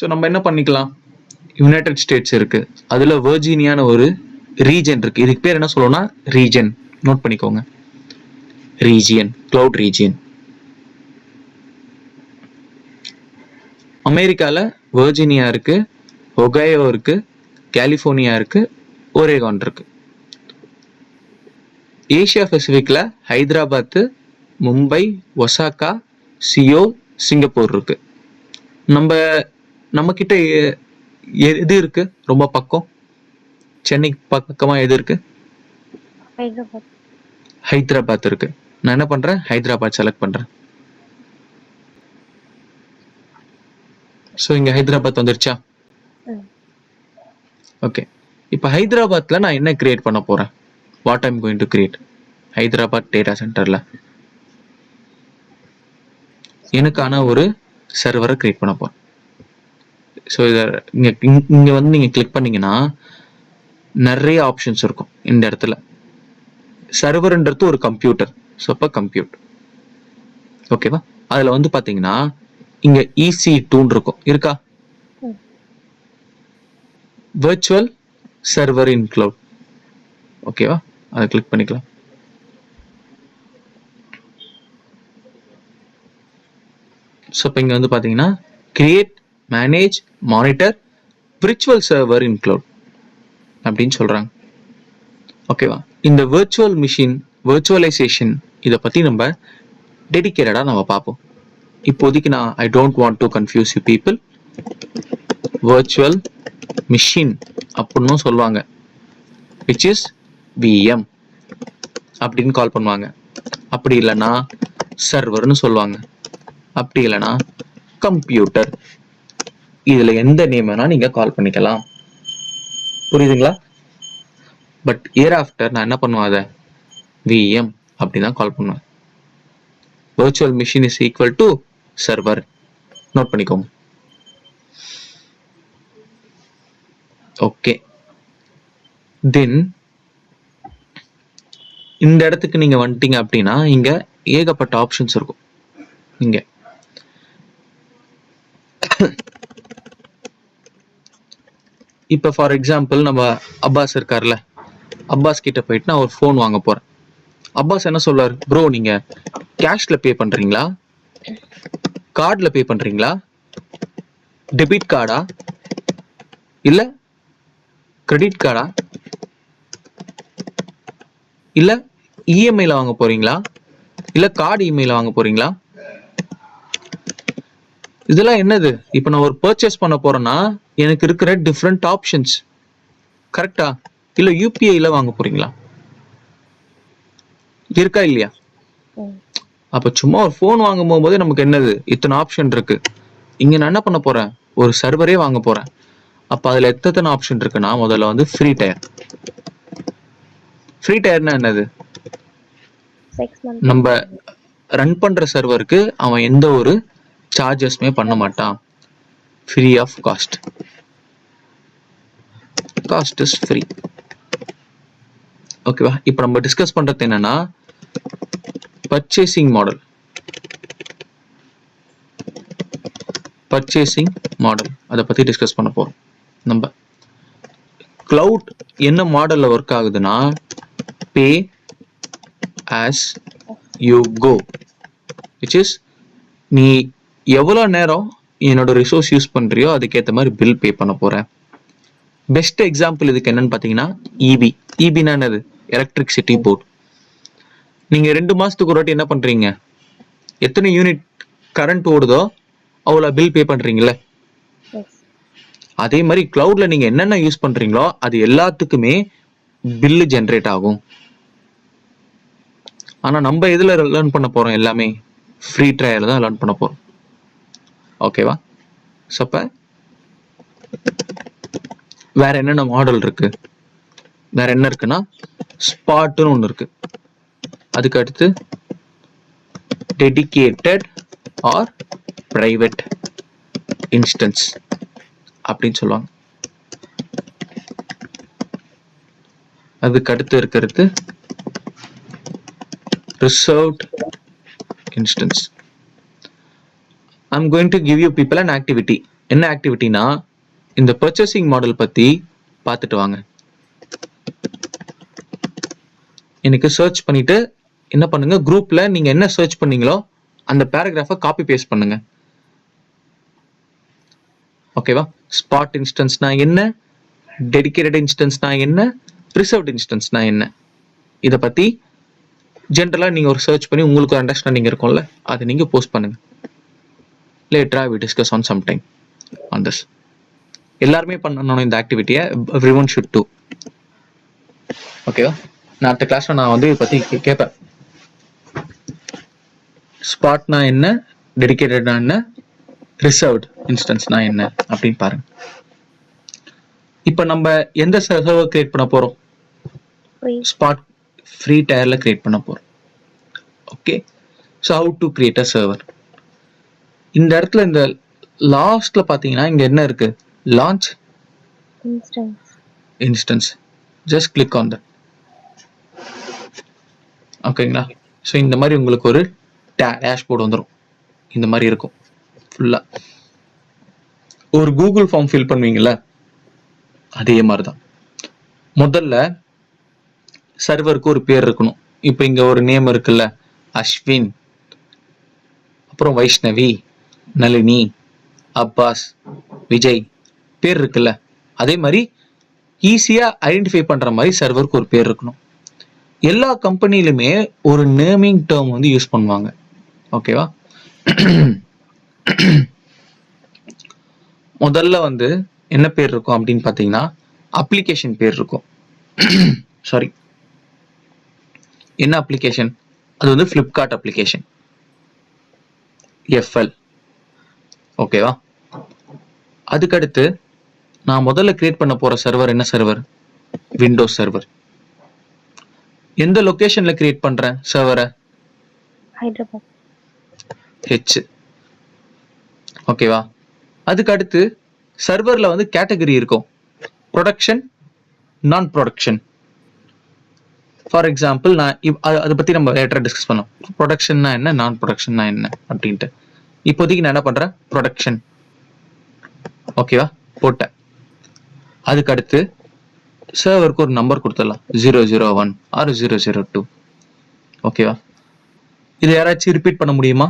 So நம்ம என்ன பண்ணிக்கலாம், யுனைடெட் ஸ்டேட்ஸ் இருக்கு, அதுல வெர்ஜீனியான ஒரு ரீஜன் இருக்கு. இதுக்கு பேர் என்ன சொல்லுவோம்னா ரீஜன். நோட் பண்ணிக்கோங்க, ரீஜியன், கிளவுட் ரீஜியன். அமெரிக்கால வெர்ஜீனியா இருக்கு, ஒகையோ இருக்கு, கலிபோர்னியா இருக்கு, ஒரேகான் இருக்கு. ஏசியா பசிபிக்ல Hyderabad, Mumbai, Osaka, Seoul, Singapore இருக்கு. நம்ம கிட்ட எது இருக்கு ரொம்ப பக்கம்? சென்னை பக்கமா எது இருக்கு? ஹைதராபாத் இருக்கு. நான் என்ன பண்றேன், ஹைதராபாத் செலக்ட் பண்றேன். ஸோ இங்க ஹைதராபாத் வந்துருச்சா? ஓகே. இப்போ ஹைதராபாத்ல நான் என்ன கிரியேட் பண்ண போறேன்? What I'm going to create Hyderabad data சென்டர்ல எனக்கான ஒரு சர்வரை கிரியேட் பண்ண போறேன். ஸோ இதை இங்க வந்து நீங்க கிளிக் பண்ணீங்கன்னா நிறைய ஆப்ஷன்ஸ் இருக்கும். இந்த இடத்துல சர்வர்ன்றது ஒரு கம்ப்யூட்டர். ஸோ அப்போ கம்ப்யூட், ஓகேவா? அதுல வந்து பாத்தீங்கன்னா இங்க EC2 இருக்கும், இருக்கா? விர்ச்சுவல் சர்வர் இன் கிளவுட், ஓகேவா? அதை கிளிக் பண்ணிக்கலாம். ஸோ இப்போ இங்க வந்து பாத்தீங்கன்னா create, manage, monitor virtual server in cloud அப்படின்னு சொல்றாங்க, ஓகேவா? இந்த விர்ச்சுவல் மிஷின் விர்ச்சுவலைசேஷன் இதை பத்தி நம்ம டெடிகேட்டடா நம்ம பார்ப்போம். இப்போதைக்கு நான் I don't want to confuse you people. Virtual machine அப்படின்னு சொல்லுவாங்க, which is VM அப்படின்னு கால் பண்ணுவாங்க. அப்படி இல்லைன்னா சர்வர்னு சொல்லுவாங்க, அப்படி இல்லைன்னா கம்ப்யூட்டர். இதுல எந்த நேம் வேணா நீங்க கால் பண்ணிக்கலாம், புரியுதுங்களா? பட் இயர் ஆஃப்டர் நான் என்ன பண்ணுவேன், அதை VM அப்படிதான் கால் பண்ணுவேன். virtual machine is equal to server. Note பண்ணிக்கோங்க. ஓகே, தென் இந்த இடத்துக்கு நீங்க வந்துட்டீங்க அப்படின்னா இங்க ஏகப்பட்ட ஆப்ஷன்ஸ் இருக்கும். இங்க இப்ப ஃபார் எக்ஸாம்பிள் நம்ம அப்பாஸ் இருக்கார்ல, அப்பாஸ் கிட்ட போயிட்டு நான் ஒரு ஃபோன் வாங்க போறேன். அப்பாஸ் என்ன சொல்றாரு, ப்ரோ நீங்க கேஷ்ல பே பண்றீங்களா, கார்டுல பே பண்றீங்களா, டெபிட் கார்டா இல்ல கிரெடிட் கார்டா இல்ல இஎம்ஐல வாங்க போறீங்களா இல்ல கார்டு இஎம்ஐல வாங்க போறீங்களா? இதெல்லாம் என்னது? இப்ப நான் ஒரு பர்ச்சேஸ் பண்ண போறேன்னா எனக்கு இருக்கிற டிஃப்ரெண்ட் ஆப்ஷன்ஸ், கரெக்டா? இல்ல யூபிஐல வாங்க போறீங்களா, இருக்கா இல்லையா? அப்ப சும்மா ஒரு போன் வாங்கும் போது நமக்கு என்னது, இத்தனை ஆப்ஷன் இருக்கு. இங்க நான் என்ன பண்ண போறேன், ஒரு சர்வரே வாங்க போறேன். அப்ப அதுல எத்தனை ஆப்ஷன் இருக்குன்னா, முதல்ல வந்து ஃப்ரீ டயர். ஃப்ரீ டயர்னா என்னது, நம்ம ரன் பண்ற சர்வருக்கு அவன் எந்த ஒரு சார்ஜஸ்மே பண்ண மாட்டான், free of cost. Cost is free, ஓகேவா? இப்போ நம்ம டிஸ்கஸ் பண்றது என்னன்னா பர்ச்சேசிங் மாடல். பர்ச்சேசிங் மாடல் அதை பத்தி டிஸ்கஸ் பண்ண போறோம். நம்ம கிளவுட் என்ன மாடல்ல ஒர்க் ஆகுதுன்னா pay as you go, which is நீ எவ்வளவு நேரம் என்னோட ரிசோர்ஸ் யூஸ் பண்றியோ அதுக்கேற்ற மாதிரி பில் பே பண்ண போற. பெஸ்ட் எக்ஸாம்பிள் இதுக்கு என்னன்னு பாத்தீங்கன்னா இபி. இபினா என்னது, எலக்ட்ரிசிட்டி போர்டு. நீங்க 2 மாசத்துக்கு ஒரு வாட்டி என்ன பண்றீங்க, எத்தனை யூனிட் கரண்ட் ஓடுதோ அவ்வளவு பில் பே பண்றீங்கல்ல. அதே மாதிரி கிளவுட்ல நீங்க என்னென்ன யூஸ் பண்றீங்களோ அது எல்லாத்துக்குமே பில்லு ஜென்ரேட் ஆகும். ஆனா நம்ம எதுல லேர்ன் பண்ண போறோம், எல்லாமே ஃப்ரீ ட்ரையல் தான் லேர்ன் பண்ண போறோம், ஓகேவா? சோ அப்ப வேற என்னென்ன மாடல் இருக்கு, வேற என்ன இருக்குன்னா ஸ்பாட்னு ஒண்ணு இருக்கு, அதுக்கு அடுத்து டெடிகேட்டட் ஆர் பிரைவேட் இன்ஸ்டன்ஸ் அப்படின்னு சொல்லுவாங்க. அதுக்கு அடுத்து இருக்கிறது reserved instance. I'm going to give you people an activity. என்ன ஆக்டிவிட்டினா இந்த பர்ச்சேசிங் மாடல் பத்தி பார்த்துட்டு வாங்க. எனக்கு சர்ச் பண்ணிட்டு என்ன பண்ணுங்க, குரூப்ல நீங்க என்ன சர்ச் பண்ணீங்களோ அந்த பேராகிராஃபை காப்பி பேஸ்ட் பண்ணுங்க. ஓகேவா? ஸ்பாட் இன்ஸ்டன்ஸ்னா என்ன, டெடிகேட்டட் இன்ஸ்டன்ஸ்னா என்ன, ரிசர்வ்ட் இன்ஸ்டன்ஸ்னா என்ன, இதை பத்தி ஜென்ரலா நீங்க ஒரு சர்ச் பண்ணி உங்களுக்கு ஒரு அண்டர்ஸ்டாண்டிங் இருக்கும்ல, அதை நீங்க போஸ்ட் பண்ணுங்க. லேட்டரா we discuss on some time on this. எல்லாருமே பண்ணணும் இந்த ஆக்டிவிட்டியை. everyone should do. ஓகேவா? நான் அடுத்த கிளாஸ்ல நான் வந்து இதை பத்தி கேட்பேன். ஸ்பாட்னா என்ன, டெடிகேட்டட்னா என்ன, ரிசர்வ்ட் இன்ஸ்டன்ஸ்னா என்ன அப்படின்னு பாருங்க. இப்போ நம்ம எந்த சர்வர் கிரியேட் பண்ண போறோம்? ஸ்பாட் ஃப்ரீ டயர்ல கிரியேட் பண்ண போறோம். Okay, so how to create a server. இந்த இடத்துல இந்த லாஸ்ட்ல பாத்தீங்கன்னா இங்க என்ன இருக்கு? Launch instance. Just click on that. ஓகேங்களா? ஸோ இந்த மாதிரி உங்களுக்கு ஒரு டேஷ்போர்ட் வந்துடும். இந்த மாதிரி இருக்கும் ஃபுல்லா. ஒரு கூகுள் ஃபார்ம் ஃபில் பண்ணுவீங்கல்ல, அதே மாதிரி தான். முதல்ல சர்வருக்கு ஒரு பேர் இருக்கணும். இப்போ இங்க ஒரு நேம் இருக்குல்ல, அஸ்வின், அப்புறம் வைஷ்ணவி, நளினி, அப்பாஸ், விஜய், பேர் இருக்குல்ல, அதே மாதிரி ஈஸியா ஐடென்டிஃபை பண்ற மாதிரி சர்வருக்கு ஒரு பேர் இருக்கணும். எல்லா கம்பெனிலுமே ஒரு நேமிங் டேர்ம் வந்து யூஸ் பண்ணுவாங்க. ஓகேவா? முதல்ல வந்து என்ன பேர் இருக்கும் அப்படின்னு பாத்தீங்கன்னா அப்ளிகேஷன் பேர் இருக்கும். சாரி, என்ன அப்ளிகேஷன்? அது வந்து ஃபிளிப்கார்ட் அப்ளிகேஷன், எஃப்எல். ஓகேவா? அதுக்கடுத்து நான் முதல்ல கிரியேட் பண்ண போற சர்வர் என்ன சர்வர்? Windows server. எந்த லொகேஷன்ல கிரியேட் பண்றேன் சர்வரை? ஹைதராபாத், ஹெச். ஓகேவா? அதுக்கு அடுத்து சர்வர்ல வந்து கேட்டகரி இருக்கும், ப்ரொடக்ஷன், நான் ப்ரொடக்ஷன். ஃபார் எக்ஸாம்பிள் நான் அதை பத்தி நம்ம லேட்டரா டிஸ்கஸ் பண்ணலாம். ப்ரொடக்ஷன்னா என்ன, நான் ப்ரொடக்ஷன்னா என்ன அப்படின்ட்டு. இப்போதைக்கு நான் என்ன பண்றேன்? ப்ரொடக்ஷன். ஓகேவா? போட்டேன். அதுக்கு அடுத்து சர்வருக்கு ஒரு நம்பர் கொடுத்துடலாம், 001 ஆர் 002. ஓகேவா? இது யாராச்சும் ரிப்பீட் பண்ண முடியுமா?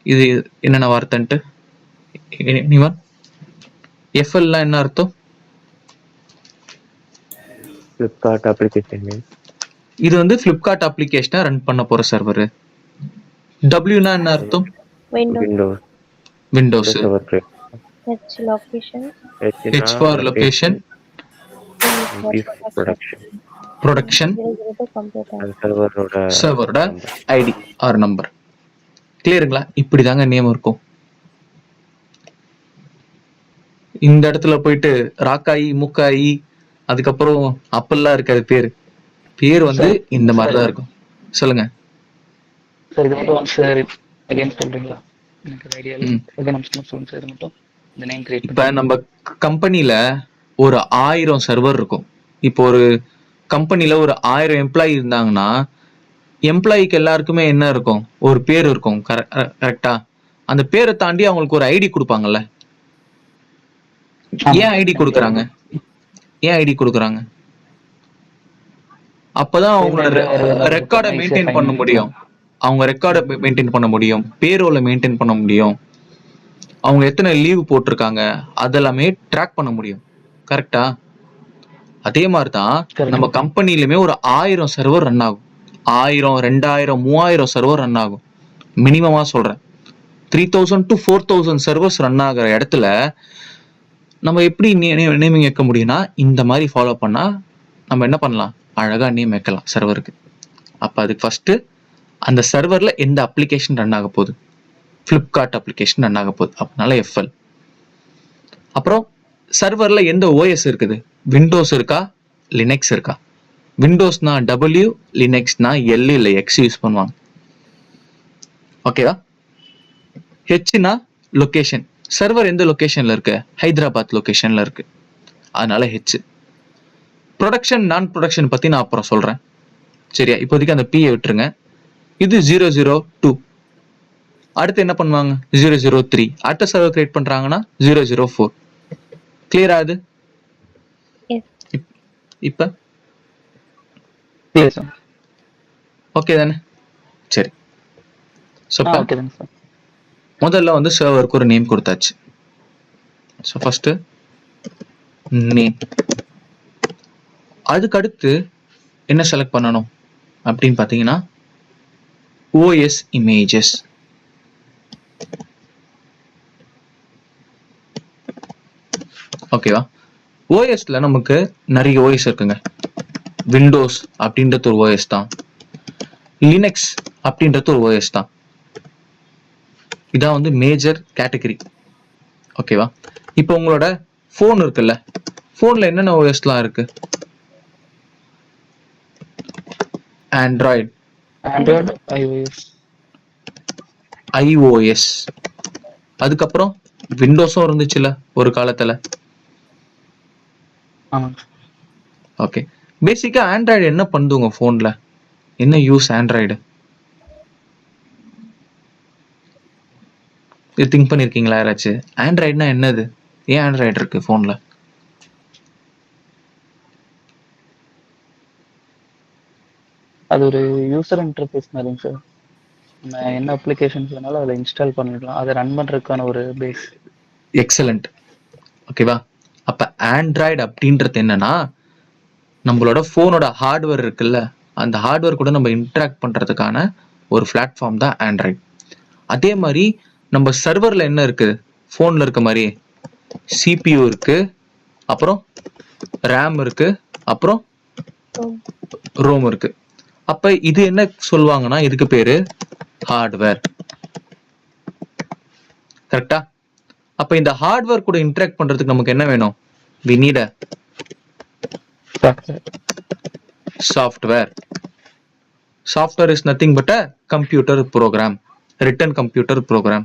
இது என்னென்ன வார்த்தைன்ட்டு? எஃப்எல்னா என்ன அர்த்தம்? Flipkart application name. இது வந்து ஃபிளிப்கார்ட் அப்ளிகேஷனை ரன் பண்ண போற சர்வர். டபிள்யூனா என்ன அர்த்தம்? Windows. Windows. H location. H for location. Production. சர்வரோட ஐடி ஆர் நம்பர். கிளியருங்களா? இப்படிதாங்க நேம் இருக்கும். இந்த இடத்துல போயிட்டு ராக்காயி, முக்காயி, அதுக்கப்புறம் அப்பெல்லாம் இருக்காது பேரு. பேர் வந்து இந்த மாதிரிதான் இருக்கும். சொல்லுங்க சார். இது மட்டும் சார் அகைன் சொல்றீங்களா? எனக்கு ஐடியா இல்ல. இது நம்ம சொல்லுங்க சார். மட்டும் இந்த நேம் கிரியேட் இப்ப நம்ம கம்பெனில ஒரு 1000 சர்வர் இருக்கும். இப்போ ஒரு கம்பெனில ஒரு 1000 எம்ப்ளாயி இருந்தாங்கன்னா எம்ப்ளாயிக்கு எல்லாருக்குமே என்ன இருக்கும்? ஒரு பேர் இருக்கும். கரெக்டா? அந்த பேரை தாண்டி அவங்களுக்கு ஒரு ஐடி கொடுப்பாங்கல்ல. ஏன் ஐடி கொடுக்குறாங்க? ஏன் ஐடி கொடுக்குறாங்க? அப்பதான் அவங்களோட ரெக்கார்டை மெயின்டைன் பண்ண முடியும். அவங்க ரெக்கார்டை மெயின்டைன் பண்ண முடியும், பேரோல மெயின்டைன் பண்ண முடியும், அவங்க எத்தனை லீவ் போட்டிருக்காங்க அதெல்லாமே ட்ராக் பண்ண முடியும். கரெக்டா? அதே மாதிரிதான் நம்ம கம்பெனிலுமே ஒரு 1000 சர்வர் ரன் ஆகும். 1000, 2000, 3000 சர்வர் ரன் ஆகும். மினிமமா சொல்றேன். 3000 to 4000 சர்வர்ஸ் ரன் ஆகிற இடத்துல நம்ம எப்படி நேமிங் வைக்க முடியும்னா இந்த மாதிரி ஃபாலோ பண்ணா நம்ம என்ன பண்ணலாம்? அழகா நேம் வைக்கலாம் சர்வருக்கு. அப்ப அதுக்கு ஃபர்ஸ்ட் அந்த சர்வர்ல எந்த அப்ளிகேஷன் ரன் ஆக போகுது? ஃபிளிப்கார்ட் அப்ளிகேஷன் ரன் ஆக போகுது. அதனால எஃப்எல். அப்புறம் சர்வர்ல எந்த ஓஎஸ் இருக்குது? விண்டோஸ் இருக்கா, லினக்ஸ் இருக்கா? விண்டோஸ்னா டபிள்யூ, லினக்ஸ்னா எல் இல்ல எக்ஸ் யூஸ் பண்ணுவாங்க. ஓகேவா? ஹெச்னா லொகேஷன். சர்வர் எந்த லொகேஷன்ல இருக்கு? ஹைதராபாத் லொகேஷன்ல இருக்கு. அதனால ஹெச். ப்ரொடக்ஷன், நான் ப்ரொடக்ஷன் பத்தி நான் அப்புறம் சொல்றேன். சரியா? இப்போதைக்கு அந்த பியை விட்டுருங்க. இது 002. அடுத்து என்ன பண்ணுவாங்க 003. அடுத்த சர்வர் கிரியேட் பண்றாங்கன்னா 004. கிளியர் ஆகுது Yes. இப்ப கிளியர் சார். ஓகே தானே? சரி. ஸோ ஓகே தாங்க சார். முதல்ல வந்து சர்வருக்கு ஒரு நேம் கொடுத்தாச்சு. So first name. அதுக்கு அடுத்து என்ன செலக்ட் பண்ணணும் அப்படின்னு பார்த்தீங்கன்னா OS images. ஓகேவா? ஓஎஸ்ல நமக்கு நிறைய ஓஎஸ் இருக்குங்க. விண்டோஸ் அப்படின்றது ஒரு ஓஎஸ் தான், லினக்ஸ் அப்படின்றது ஒரு ஓஎஸ் தான். இதான் வந்து மேஜர் கேட்டகரி. ஓகேவா? இப்போ உங்களோட ஃபோன் இருக்குல்ல, ஃபோன்ல என்னென்ன ஓஎஸ்லாம் இருக்கு? ஆண்ட்ராய்டு, iOS, அதுக்கப்புறம் விண்டோஸும் இருந்துச்சுல ஒரு காலத்துல. ஓகே, பேசிக்கா ஆண்ட்ராய்டு என்ன பண்ணுது உங்க ஃபோன்ல? என்ன யூஸ் ஆண்ட்ராய்டு? இது திங்க் பண்ணிருக்கீங்களா யாராச்சும்? ஆண்ட்ராய்டுனா என்னது? ஏன் ஆண்ட்ராய்டு இருக்கு ஃபோன்ல? அது ஒரு யூசர் இன்டர்ஃபேஸ் மாதிரிங்க சார். நம்ம என்ன அப்ளிகேஷன்ஸ் வேணாலும் அதில் இன்ஸ்டால் பண்ணிக்கலாம், அதை ரன் பண்ணுறதுக்கான ஒரு பேஸ். எக்ஸலண்ட். ஓகேவா? அப்ப ஆண்ட்ராய்டு அப்படின்றது என்னன்னா நம்மளோட ஃபோனோட ஹார்ட்வேர் இருக்குல்ல, அந்த ஹார்ட்வேர் கூட நம்ம இன்டராக்ட் பண்றதுக்கான ஒரு பிளாட்ஃபார்ம் தான் ஆண்ட்ராய்டு. அதே மாதிரி நம்ம சர்வர்ல என்ன இருக்கு? ஃபோன்ல இருக்க மாதிரி CPU இருக்கு, அப்புறம் ரேம் இருக்கு, அப்புறம் ரோம் இருக்கு. அப்ப இது என்ன சொல்லுவாங்கன்னா இதுக்கு பேரு ஹார்ட்வேர். கரெக்டா? அப்ப இந்த ஹார்ட்வேர் கூட இன்டராக்ட் பண்றதுக்கு நமக்கு என்ன வேணும்? we need a software. Software is nothing but a computer program, written computer program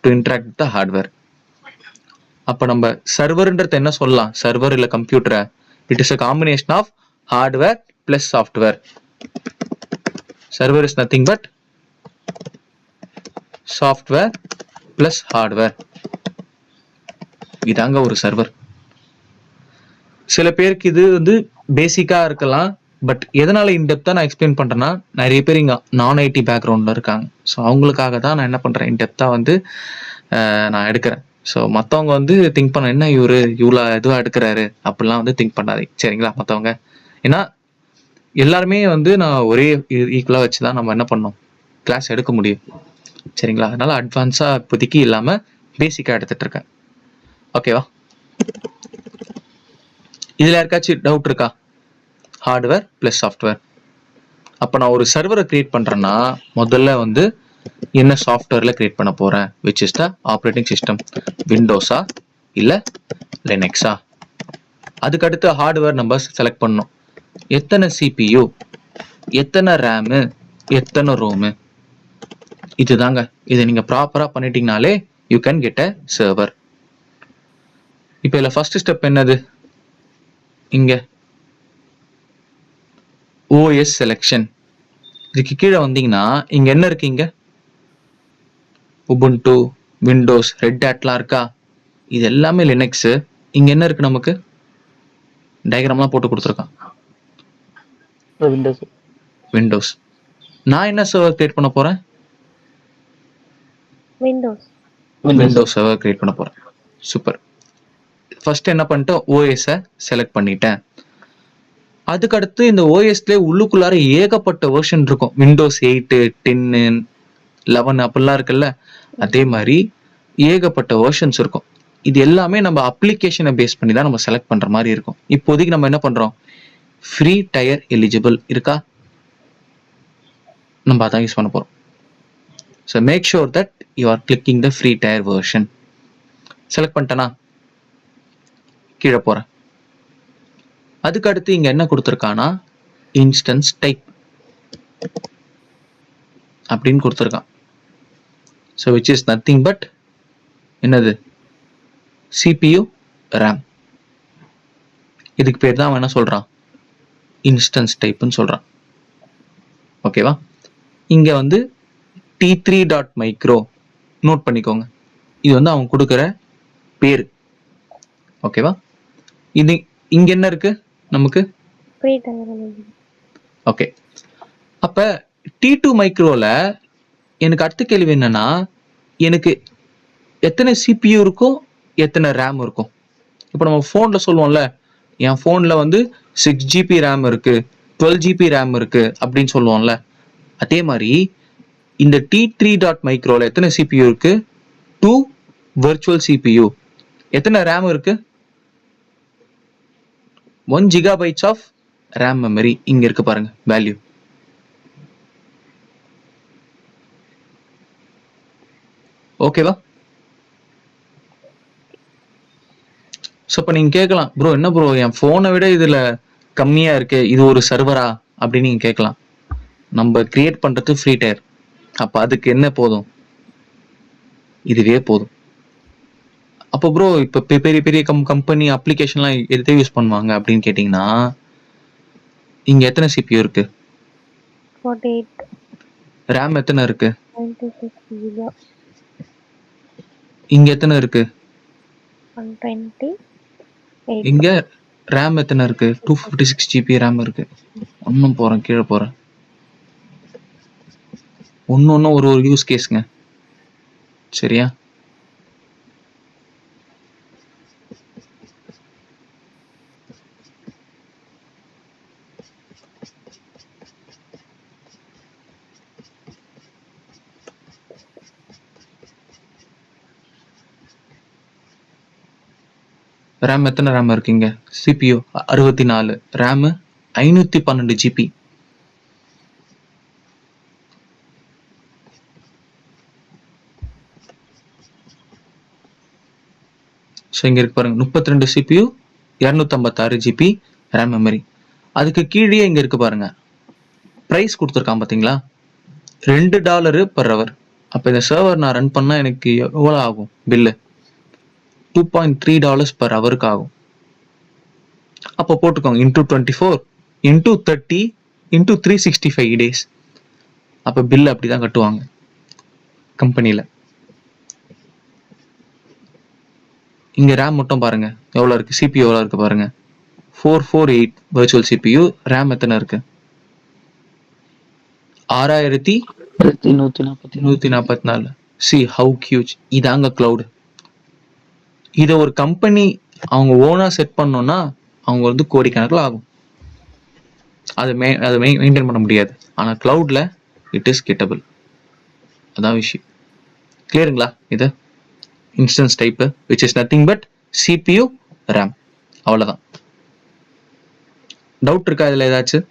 to interact with the hardware. அப்ப நம்ம சர்வர்ன்றது என்ன சொல்லலாம்? சர்வர் இல்ல computer, it is a combination of hardware plus software. Server is nothing but software plus hardware. இதாங்க ஒரு server. சில பேருக்கு இது வந்து பேசிக்கா இருக்கலாம், பட் எதனால இன்டெப்தா நான் எக்ஸ்பிளைன் பண்றேன்னா நிறைய பேர் இங்க நான் ஐடி பேக்ரவுண்ட்ல இருக்காங்க. ஸோ அவங்களுக்காக தான் நான் என்ன பண்றேன், இன்டெப்தா வந்து நான் எடுக்கிறேன். ஸோ மற்றவங்க வந்து திங்க் பண்ண என்ன இவரு இவ்வளோ இதுவா எடுக்கிறாரு அப்படிலாம் வந்து திங்க் பண்ணாதீங்க, சரிங்களா? மற்றவங்க ஏன்னா எல்லாருமே வந்து நான் ஒரே ஈக்குவலா வச்சுதான் நம்ம என்ன பண்ணோம், கிளாஸ் எடுக்க முடியும், சரிங்களா? அதனால அட்வான்ஸா இப்போதைக்கு இல்லாம பேசிக்கா எடுத்துட்டு இருக்கேன். ஓகேவா? இதுல யாருக்காச்சும் டவுட் இருக்கா? Hardware plus software. அப்ப நான் ஒரு சர்வரை கிரியேட் பண்றேன்னா முதல்ல வந்து என்ன சாஃப்ட்வேர்ல கிரியேட் பண்ண போறேன், which is the operating system, விண்டோஸா இல்ல லினக்ஸா. அதுக்கு அடுத்து ஹார்ட்வேர் நம்ம செலக்ட் பண்ணணும். எத்தனை CPU, எத்தனை ரேமு, எத்தனை ரோமு. இதுதாங்க. இதை நீங்க ப்ராப்பரா பண்ணிட்டீங்கனாலே you can get a server. இப்போ இதுல ஃபர்ஸ்ட் ஸ்டெப் என்னது? இங்க OS செலெக்ஷன். இதுக்கு கீழே வந்தீங்கன்னா இங்க என்ன இருக்கு? இங்க உபுண்டு, விண்டோஸ், ரெட் ஹேட்லாம் இருக்கா? இது எல்லாமே லினக்ஸ். இங்க என்ன இருக்கு? நமக்கு டயக்ராம்லாம் போட்டு கொடுத்துருக்கான். விண்டோஸ். நான் என்ன சர்வர் கிரியேட் பண்ண போறேன்? விண்டோஸ் சர்வர் கிரியேட் பண்ண போறேன். சூப்பர். ஃபர்ஸ்ட் என்ன பண்ணிட்டேன், ஓஎஸை செலக்ட் பண்ணிட்டேன். அதுக்கு அடுத்து இந்த ஓஎஸ்ல உள்ளுக்குள்ளார ஏகப்பட்ட வெர்ஷன் இருக்கும். விண்டோஸ் 8, 10, 11 அப்படிலாம் இருக்குல்ல, அதே மாதிரி ஏகப்பட்ட வெர்ஷன்ஸ் இருக்கும். இது எல்லாமே நம்ம அப்ளிகேஷனை பேஸ் பண்ணி தான் நம்ம செலக்ட் பண்ற மாதிரி இருக்கும். இப்போதைக்கு நம்ம என்ன பண்றோம், ஃப்ரீ டயர் எலிஜிபிள் இருக்கா, நம்ம அதான் யூஸ் பண்ண போறோம். So make sure that you are clicking the free tier version. Select பண்ணிட்டேனா கீழே போறேன். அதுக்கு அடுத்து இங்க என்ன கொடுத்துருக்கானா இன்ஸ்டன்ஸ் டைப் அப்படின்னு கொடுத்துருக்கான். So which is nothing but என்னது, CPU, RAM. இதுக்கு பேர் தான் அவன் என்ன சொல்றான், இன்ஸ்டன்ஸ் டைப்னு சொல்றான். ஓகேவா? இங்க வந்து t3.micro நோட் பண்ணிக்கோங்க. இது வந்து அவங்க கொடுக்குற பேரு. ஓகேவா? இது இங்க என்ன இருக்கு நமக்கு? ஓகே. அப்ப T2 மைக்ரோல எனக்கு அடுத்த கேள்வி என்னன்னா, எனக்கு எத்தனை CPU இருக்கும், எத்தனை RAM இருக்கும்? இப்போ நம்ம ஃபோன்ல சொல்லுவோம்ல, என் ஃபோன்ல வந்து 6GB RAM இருக்கு, 12GB RAM இருக்கு அப்படின்னு சொல்லுவோம்ல. அதே மாதிரி இந்த T3.மைக்ரோல எத்தனை CPU இருக்கு? 2 virtual CPU. எத்தனை RAM இருக்கு? 1 GB ஆஃப் RAM மெமரி இங்க இருக்கு பாருங்க வேல்யூ. ஓகேவா? ஸோ இப்போ நீங்கள் கேட்கலாம், ப்ரோ என்ன ப்ரோ என் ஃபோனை விட இதில் கம்மியாக இருக்கு, இது ஒரு சர்வரா அப்படின்னு நீங்கள் கேட்கலாம். நம்ம கிரியேட் பண்ணுறது ஃப்ரீ டயர், அப்போ அதுக்கு என்ன போதும்? இதுவே போதும். அப்போ ப்ரோ இப்போ பெரிய பெரிய கம்பெனி அப்ளிகேஷன்லாம் எதை யூஸ் பண்ணுவாங்க அப்படின்னு கேட்டிங்கன்னா, இங்கே எத்தனை CPU இருக்கு? 48. RAM எத்தனை இருக்கு? 96 GB. இங்க எத்தனை இருக்கு? 128. இங்க RAM எத்தனை இருக்கு? 256 GB RAM இருக்கு. ஒன்னும் போறேன் கீழே போறேன். ஒன்னு ஒரு யூஸ் கேஸ்ங்க. சரியா? RAM எத்தனை RAM இருக்குங்க? CPU 64, RAM 512 GB. ஸோ இங்க இருக்கு பாருங்க 32 CPU 256 GB RAM மெமரி. அதுக்கு கீழே இங்க இருக்கு பாருங்க பிரைஸ் கொடுத்துருக்கான் பாத்தீங்களா? $2 per hour. அப்ப இந்த சர்வர் நான் ரன் பண்ணா எனக்கு எவ்வளவு ஆகும் பில்லு? $2.3 per ஹவருக்கு ஆகும். அப்போ போட்டுக்கோங்க இன்டூ 24 இன்டூ 30 இன்டூ 365 டேஸ். அப்போ பில் அப்படிதான் கட்டுவாங்க கம்பெனியில். இங்க RAM மட்டும் பாருங்க எவ்வளவு இருக்கு, CPU எவ்வளவு இருக்கு பாருங்க. 448 virtual CPU. RAM எத்தனை இருக்கு? 6144. See how huge. இதாங்க கிளவுட். இதை ஒரு கம்பெனி அவங்க ஓனா செட் பண்ணோம்னா அவங்க வந்து கோடிக்கணக்கில் ஆகும். அதை மெயின்டைன் பண்ண முடியாது. ஆனால் கிளவுட்ல இட் இஸ் கெட்டபிள். அதான் விஷயம். கிளியருங்களா? இது instance type which is nothing but CPU RAM. அவ்வளோதான். டவுட் இருக்கா இதில் ஏதாச்சும்?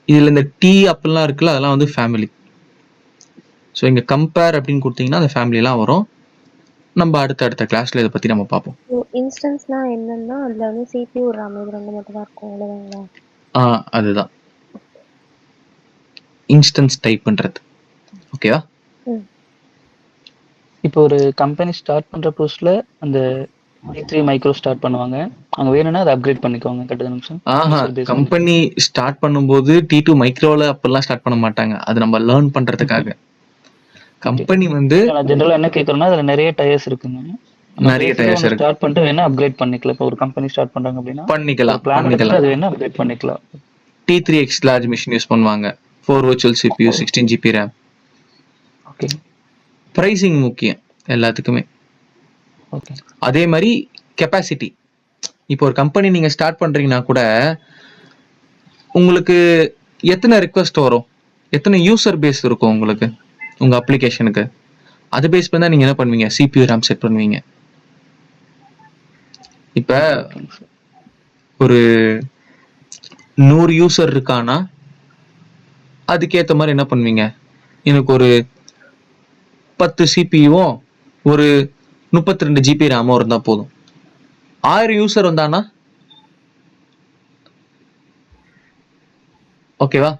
இதில் இந்த T அப்படிலாம் இருக்குல்ல, அதெல்லாம் வந்து ஃபேமிலி. ஸோ இங்கே கம்பேர் அப்படின்னு கொடுத்தீங்கன்னா அந்த ஃபேமிலிலாம் வரும். நம்ம அடுத்த கிளாஸ்ல இதை பத்தி நம்ம பார்ப்போம். இன்ஸ்டன்ஸ்னா என்னன்னா அதுல வந்து CPU RAM இது ரெண்டு மட்டும் தான் இருக்கும் அவ்வளவுதாங்களா? அதுதான் இன்ஸ்டன்ஸ் டைப்ன்றது. ஓகேவா? இப்போ ஒரு கம்பெனி ஸ்டார்ட் பண்ற புதுசுல அந்த T3 மைக்ரோ ஸ்டார்ட் பண்ணுவாங்க. அங்க வேணும்னா அதை அப்கிரேட் பண்ணிக்கோங்க. கரெக்ட்? கம்பெனி ஸ்டார்ட் பண்ணும்போது T2 மைக்ரோல அப்பெல்லாம் ஸ்டார்ட் பண்ண மாட்டாங்க. அது நம்ம லேர்ன் பண்றதுக்காக. கம்பெனி வந்து ஜெனரலா என்ன கேக்குறேன்னா அதுல நிறைய டயர்ஸ் இருக்குங்க. நிறைய டயர்ஸ் இருக்கு. ஸ்டார்ட் பண்ணிட்டு வேணா அப்கிரேட் பண்ணிக்கலாம். இப்போ ஒரு கம்பெனி ஸ்டார்ட் பண்றாங்க அப்படின்னா பண்ணிக்கலாம். அது வேணா அப்கிரேட் பண்ணிக்கலாம். T3X லார்ஜ் மிஷின் யூஸ் பண்ணுவாங்க. 4 virtual CPU 16 GB RAM. Okay. Pricing முக்கியம் எல்லாத்துக்குமே. ஓகே. அதே மாதிரி கெப்பாசிட்டி. இப்போ ஒரு கம்பெனி நீங்க ஸ்டார்ட் பண்றீங்கன்னா கூட உங்களுக்கு எத்தனை ரிக்வெஸ்ட் வரும், எத்தனை யூசர் பேஸ் இருக்கும் உங்களுக்கு உங்க அப்ளிகேஷனுக்கு, அது பேஸ் பண்ணி தான் நீங்க என்ன பண்ணுவீங்க, CPU RAM செட் பண்ணுவீங்க. இப்ப ஒரு 100 யூசர் இருக்கானா அதுக்கேற்ற மாதிரி என்ன பண்ணுவீங்க, எனக்கு ஒரு 10 CPU-வும் ஒரு 32 GB RAM-உம் இருந்தா போதும். 1000 யூசர் வந்தானா ஓகேவா,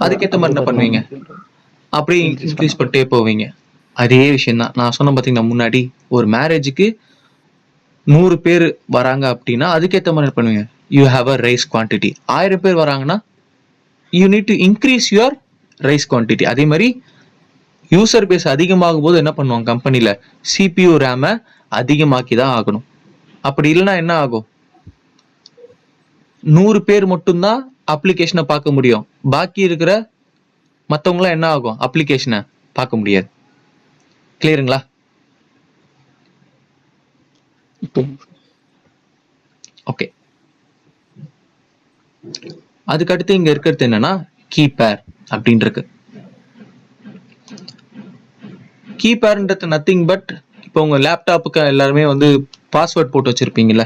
அதுக்கேற்ற மாதிரி என்ன பண்ணுவீங்க, அப்படி இன்க்ரீஸ் பண்ணிட்டே போவீங்க. அதே விஷயம் தான் நான் சொன்ன பார்த்தீங்கன்னா முன்னாடி, ஒரு மேரேஜுக்கு 100 பேர் வராங்க அப்படின்னா அதுக்கேற்ற மாதிரி பண்ணுவீங்க, you have a rice quantity. 1000 பேர் வராங்கன்னா you need to increase your rise quantity. அதே மாதிரி யூசர் பேஸ் அதிகமாகும் போது என்ன பண்ணுவாங்க கம்பெனில, CPU ரேமை அதிகமாக்கி தான் ஆகணும். அப்படி இல்லைன்னா என்ன ஆகும், 100 பேர் மட்டும்தான் அப்ளிகேஷனை பார்க்க முடியும், பாக்கி இருக்கிற மற்றவங்களாம் என்ன ஆகும், அப்ளிகேஷனை பார்க்க முடியாது. கிளியருங்களா? ஓகே. அதுக்கடுத்து இங்க இருக்கிறது என்னன்னா கீபேர் அப்படின்னு இருக்கு. கீபேர்ன்றது நத்திங் பட், இப்போ உங்க லேப்டாப்புக்கு எல்லாருமே வந்து பாஸ்வேர்ட் போட்டு வச்சிருப்பீங்கல்ல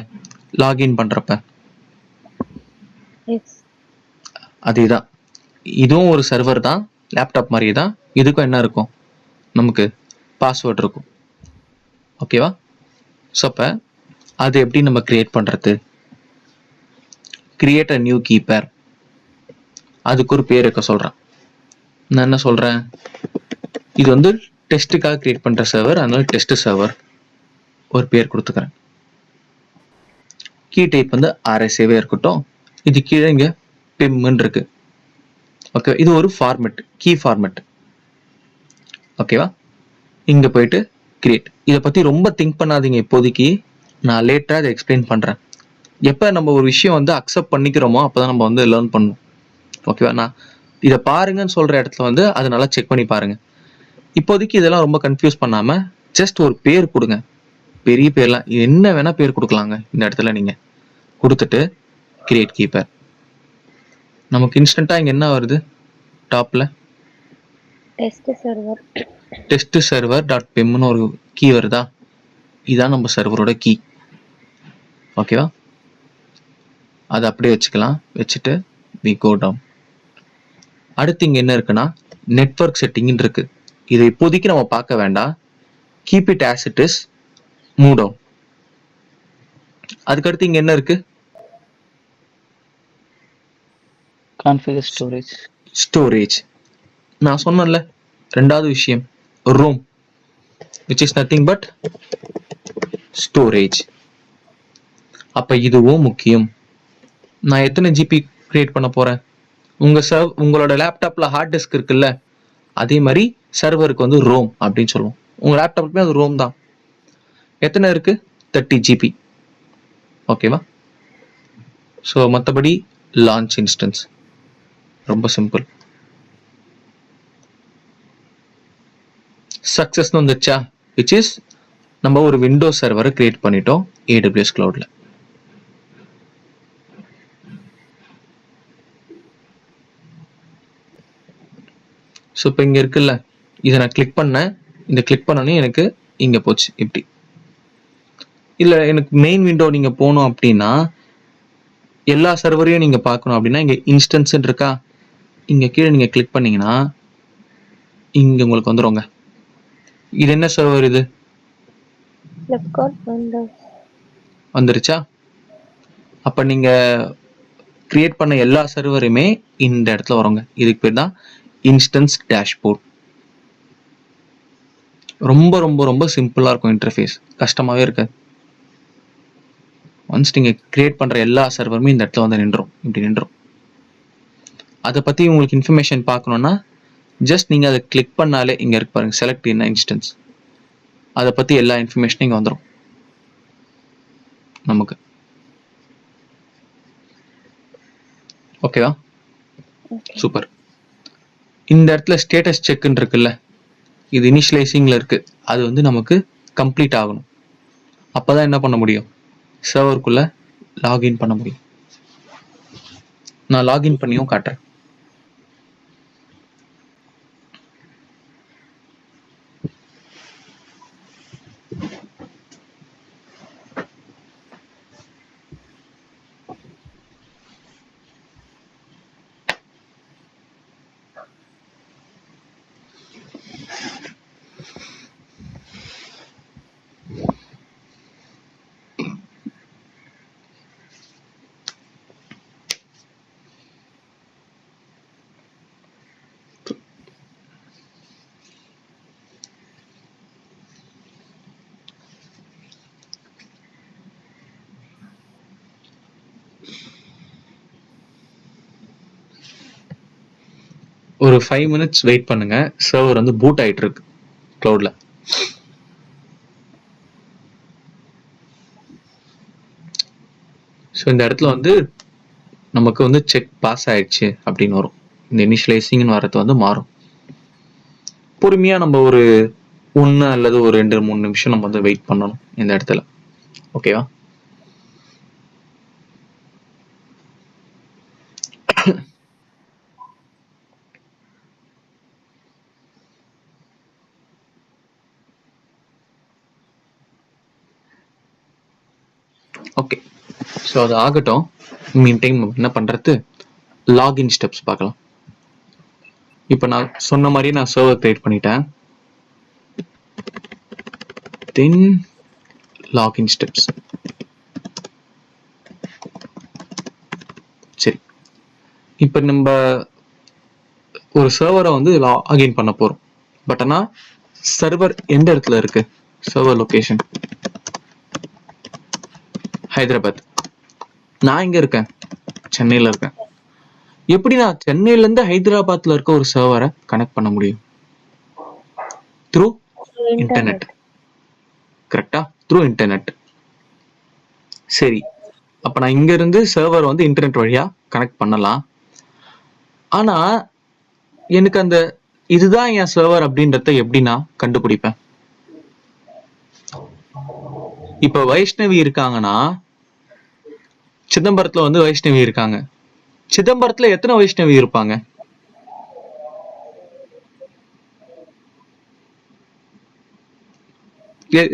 லாகின் பண்றப்ப, எஸ். அதேதான். இதுவும் ஒரு சர்வர் தான், லேப்டாப் மாதிரியே தான். இதுக்கும் என்ன இருக்கும், நமக்கு பாஸ்வேர்ட் இருக்கும். ஓகேவா? ஸோ அப்போ அது எப்படி நம்ம கிரியேட் பண்ணுறது, கிரியேட் அ நியூ கீபேர், அதுக்கு ஒரு பேர் இருக்க சொல்கிறேன். நான் என்ன சொல்கிறேன், இது வந்து டெஸ்ட்டுக்காக கிரியேட் பண்ணுற சர்வர், அதனால டெஸ்ட் சர்வர் ஒரு பேர் கொடுத்துக்கிறேன். கீ டைப் வந்து RSAவே இருக்கட்டும். இது கீழே இங்கே பிம்னு இருக்கு. ஓகே, இது ஒரு ஃபார்மெட், கீ ஃபார்மெட். ஓகேவா? இங்கே போயிட்டு கிரியேட். இதை பற்றி ரொம்ப திங்க் பண்ணாதீங்க இப்போதைக்கு, நான் லேட்டராக இதை எக்ஸ்பிளைன் பண்ணுறேன். எப்போ நம்ம ஒரு விஷயம் வந்து அக்செப்ட் பண்ணிக்கிறோமோ அப்போ தான் நம்ம வந்து லேர்ன் பண்ணணும். ஓகேவா? நான் இதை பாருங்கன்னு சொல்கிற இடத்துல வந்து அதை நல்லா செக் பண்ணி பாருங்க. இப்போதைக்கு இதெல்லாம் ரொம்ப கன்ஃபியூஸ் பண்ணாமல் ஜஸ்ட் ஒரு பேர் கொடுங்க. பெரிய பேர்லாம் என்ன வேணால் பேர் கொடுக்கலாங்க. இந்த இடத்துல நீங்கள் கொடுத்துட்டு கிரியேட் கீப்பர். நமக்கு இன்ஸ்டண்ட்டாக இங்கே என்ன வருது, டாப்பில் டெஸ்ட் சர்வர் டாட் பிம்னு ஒரு கீ வருதா, இதுதான் நம்ம சர்வரோட கீ. ஓகேவா? அதை அப்படியே வச்சுக்கலாம். வச்சுட்டு we go down. அடுத்து இங்கே என்ன இருக்குன்னா நெட்வொர்க் செட்டிங்னு இருக்கு. இதை இப்போதைக்கு நம்ம பார்க்க வேண்டாம். Keep it as it is, move down. அதுக்கடுத்து இங்கே என்ன இருக்கு, கான்ஃபிகர் ஸ்டோரேஜ். ஸ்டோரேஜ். நான் சொன்னேன்ல ரெண்டாவது விஷயம், ROM, which is nothing but storage. அப்போ இதுவும் முக்கியம். நான் எத்தனை ஜிபி கிரியேட் பண்ண போகிறேன், உங்களோட லேப்டாப்பில் ஹார்ட் டிஸ்க் இருக்குல்ல, அதே மாதிரி சர்வருக்கு வந்து ரோம் அப்படின்னு சொல்லுவோம். உங்கள் லேப்டாப்புக்குமே அது ரோம் தான். எத்தனை இருக்குது, 30 GB. ஓகேவா? ஸோ மற்றபடி லான்ச் இன்ஸ்டன்ஸ் ரொம்ப சிம்பிள். சக்ஸஸ்னு வந்துச்சா, விச் இஸ் நம்ம ஒரு விண்டோஸ் சர்வரை கிரியேட் பண்ணிட்டோம் AWS கிளவுட்ல. ஸோ இப்போ இங்கே இருக்குல்ல, இதை நான் கிளிக் பண்ணேன். இந்த கிளிக் பண்ணோன்னே எனக்கு இங்கே போச்சு. இப்படி இல்லை, எனக்கு மெயின் விண்டோ நீங்கள் போகணும் அப்படின்னா, எல்லா சர்வரையும் நீங்கள் பார்க்கணும் அப்படின்னா இங்கே இன்ஸ்டன்ஸ்ன்னு இருக்கா, இங்கே கீழே நீங்கள் கிளிக் பண்ணீங்கன்னா இங்கே உங்களுக்கு வந்துடுங்க. இது என்ன சர்வர், இது வந்துருச்சா? அப்போ நீங்கள் கிரியேட் பண்ண எல்லா சர்வருமே இந்த இடத்துல வருங்க. இதுக்கு பேர் தான் இன்ஸ்டன்ஸ் டேஷ்போர்ட். ரொம்ப ரொம்ப ரொம்ப சிம்பிளாக இருக்கும் இன்டர்ஃபேஸ், கஷ்டமாகவே இருக்காது. ஒன்ஸ் நீங்கள் கிரியேட் பண்ணுற எல்லா சர்வருமே இந்த இடத்துல வந்து நின்றோம், இப்படி நின்றோம். அதை பற்றி உங்களுக்கு இன்ஃபர்மேஷன் பார்க்கணுன்னா ஜஸ்ட் நீங்கள் அதை கிளிக் பண்ணாலே இங்கே இருக்கு பாருங்க, செலக்ட் என்ன இன்ஸ்டன்ஸ், அதை பற்றி எல்லா இன்ஃபர்மேஷனும் இங்கே வந்துடும் நமக்கு. ஓகேவா? சூப்பர். இந்த இடத்துல ஸ்டேட்டஸ் செக்ன்னு இருக்குல்ல, இது இனிஷியலைசிங்ல இருக்கு. அது வந்து நமக்கு கம்ப்ளீட் ஆகணும். அப்போதான் என்ன பண்ண முடியும், சர்வருக்குள்ள லாகின் பண்ண முடியும். நான் லாகின் பண்ணியும் காட்டுறேன். ஒரு 5 மினிட்ஸ் வெயிட் பண்ணுங்க. சர்வர் வந்து பூட் ஆயிட்டு இருக்கு க்ளவுட்ல. ஸோ இந்த இடத்துல வந்து நமக்கு வந்து செக் பாஸ் ஆயிடுச்சு அப்படின்னு வரும். இந்த இனிஷியலைசிங்னு வரது வந்து மாறும். பொறுமையா நம்ம ஒரு 1 அல்லது ஒரு 2-3 நிமிஷம் நம்ம வந்து வெயிட் பண்ணணும் இந்த இடத்துல. ஓகேவா? ஓகே, ஸோ அது ஆகட்டும். மீன் டைம் என்ன பண்றது, லாகின் ஸ்டெப்ஸ் பார்க்கலாம். இப்போ நான் சொன்ன மாதிரி நான் சர்வர் கிரியேட் பண்ணிட்டேன். தென் லாகின் ஸ்டெப்ஸ். சரி, இப்போ நம்ம ஒரு சர்வரை வந்து லாகின் பண்ண போறோம். பட் ஆனால் சர்வர் எந்த இடத்துல இருக்கு? Server location Hyderabad. நான் இங்க இருக்கேன், சென்னையில இருக்கேன். எப்படி நான் சென்னையில இருந்து ஹைதராபாத்ல இருக்க ஒரு சர்வரை கனெக்ட் பண்ண முடியும்? Through internet. கரெக்டா? Through internet. சரி, அப்ப நான் இங்க இருந்து சர்வர் வந்து இன்டர்நெட் வழியா கனெக்ட் பண்ணலாம். ஆனா எனக்கு அந்த இதுதான் என் சர்வர் அப்படின்றத எப்படி நான் கண்டுபிடிப்பேன்? இப்ப வைஷ்ணவி இருக்காங்கன்னா சிதம்பரத்துல வந்து வைஷ்ணவி இருக்காங்க. சிதம்பரத்துல எத்தனை வைஷ்ணவி இருப்பாங்க?